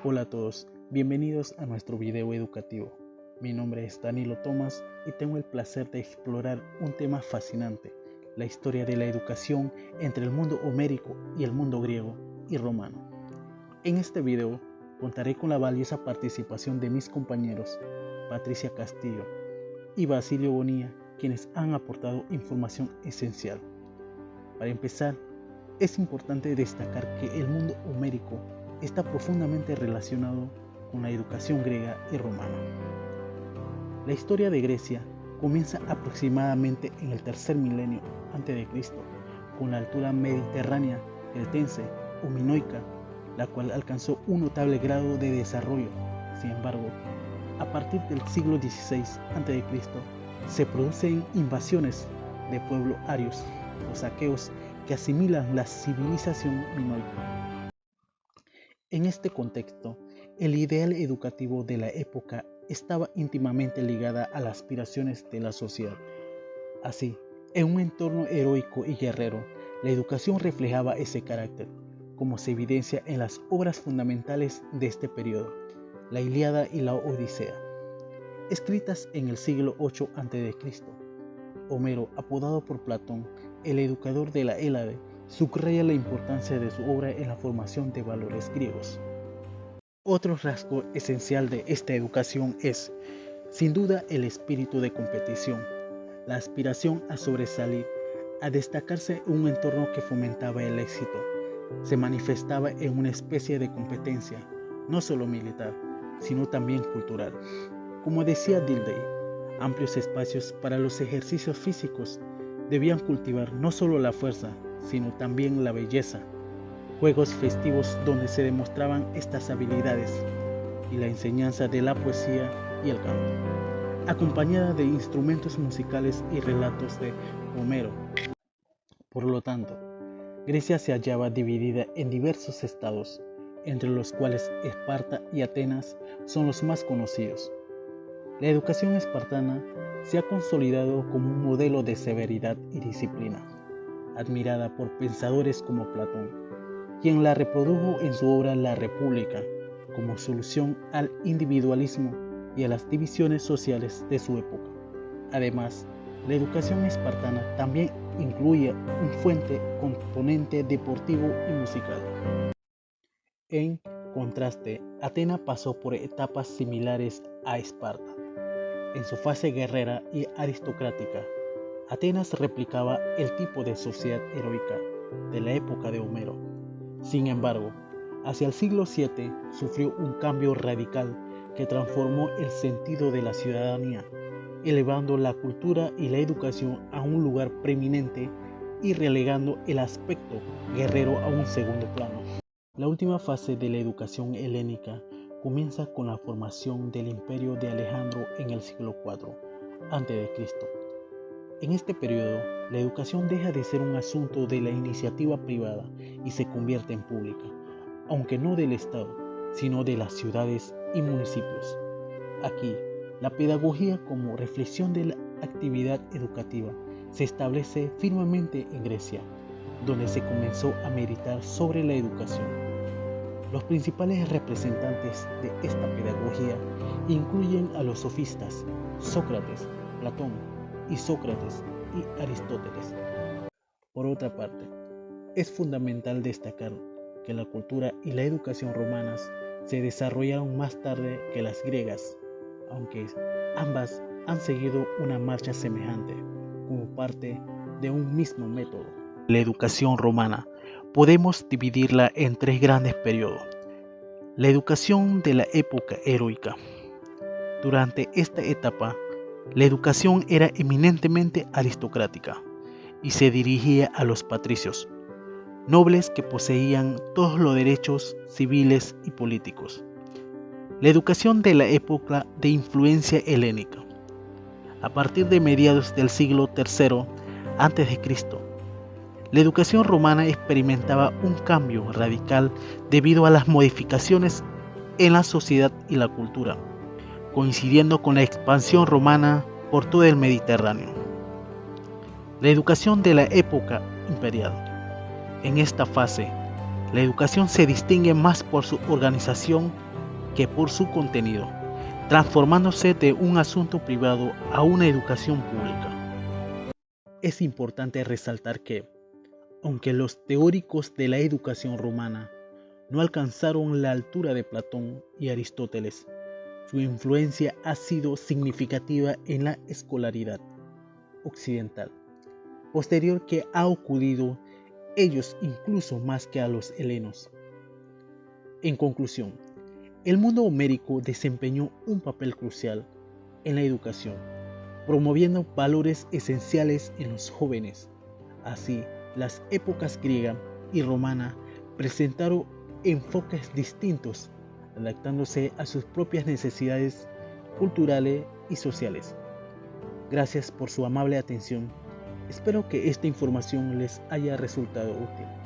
Hola a todos, bienvenidos a nuestro video educativo. Mi nombre es Danilo Tomás y tengo el placer de explorar un tema fascinante, la historia de la educación entre el mundo homérico y el mundo griego y romano. En este video contaré con la valiosa participación de mis compañeros Patricia Castillo y Basilio Bonilla, quienes han aportado información esencial. Para empezar, es importante destacar que el mundo homérico está profundamente relacionado con la educación griega y romana. La historia de Grecia comienza aproximadamente en el tercer milenio a.C., con la altura mediterránea cretense o minoica, la cual alcanzó un notable grado de desarrollo. Sin embargo, a partir del siglo XVI a.C., se producen invasiones de pueblos arios o aqueos que asimilan la civilización minoica. En este contexto, el ideal educativo de la época estaba íntimamente ligada a las aspiraciones de la sociedad. Así, en un entorno heroico y guerrero, la educación reflejaba ese carácter, como se evidencia en las obras fundamentales de este periodo, la Ilíada y la Odisea. Escritas en el siglo VIII a.C., Homero, apodado por Platón el educador de la Hélade, subraya la importancia de su obra en la formación de valores griegos. Otro rasgo esencial de esta educación es, sin duda, el espíritu de competición, la aspiración a sobresalir, a destacarse en un entorno que fomentaba el éxito. Se manifestaba en una especie de competencia, no solo militar, sino también cultural. Como decía Dilthey, amplios espacios para los ejercicios físicos debían cultivar no solo la fuerza, sino también la belleza, juegos festivos donde se demostraban estas habilidades, y la enseñanza de la poesía y el canto, acompañada de instrumentos musicales y relatos de Homero. Por lo tanto, Grecia se hallaba dividida en diversos estados, entre los cuales Esparta y Atenas son los más conocidos. La educación espartana se ha consolidado como un modelo de severidad y disciplina, admirada por pensadores como Platón, quien la reprodujo en su obra La República como solución al individualismo y a las divisiones sociales de su época. Además, la educación espartana también incluye un fuerte componente deportivo y musical. En contraste, Atenas pasó por etapas similares a Esparta. En su fase guerrera y aristocrática, Atenas replicaba el tipo de sociedad heroica de la época de Homero. Sin embargo, hacia el siglo VII sufrió un cambio radical que transformó el sentido de la ciudadanía, elevando la cultura y la educación a un lugar preeminente y relegando el aspecto guerrero a un segundo plano. La última fase de la educación helénica comienza con la formación del imperio de Alejandro en el siglo IV a.C. En este periodo, la educación deja de ser un asunto de la iniciativa privada y se convierte en pública, aunque no del Estado, sino de las ciudades y municipios. Aquí, la pedagogía como reflexión de la actividad educativa se establece firmemente en Grecia, donde se comenzó a meditar sobre la educación. Los principales representantes de esta pedagogía incluyen a los sofistas, Sócrates, Platón, Isócrates y Aristóteles. Por otra parte, es fundamental destacar que la cultura y la educación romanas se desarrollaron más tarde que las griegas, aunque ambas han seguido una marcha semejante como parte de un mismo método. La educación romana podemos dividirla en tres grandes periodos. La educación de la época heroica. Durante esta etapa, la educación era eminentemente aristocrática y se dirigía a los patricios, nobles que poseían todos los derechos civiles y políticos. La educación de la época de influencia helénica. A partir de mediados del siglo III a.C., la educación romana experimentaba un cambio radical debido a las modificaciones en la sociedad y la cultura, coincidiendo con la expansión romana por todo el Mediterráneo. La educación de la época imperial. En esta fase, La educación se distingue más por su organización que por su contenido, transformándose de un asunto privado a una educación pública. Es importante resaltar que, aunque los teóricos de la educación romana no alcanzaron la altura de Platón y Aristóteles, su influencia ha sido significativa en la escolaridad occidental, posterior que ha acudido ellos incluso más que a los helenos. En conclusión, el mundo homérico desempeñó un papel crucial en la educación, promoviendo valores esenciales en los jóvenes. Así, las épocas griega y romana presentaron enfoques distintos, adaptándose a sus propias necesidades culturales y sociales. Gracias por su amable atención. Espero que esta información les haya resultado útil.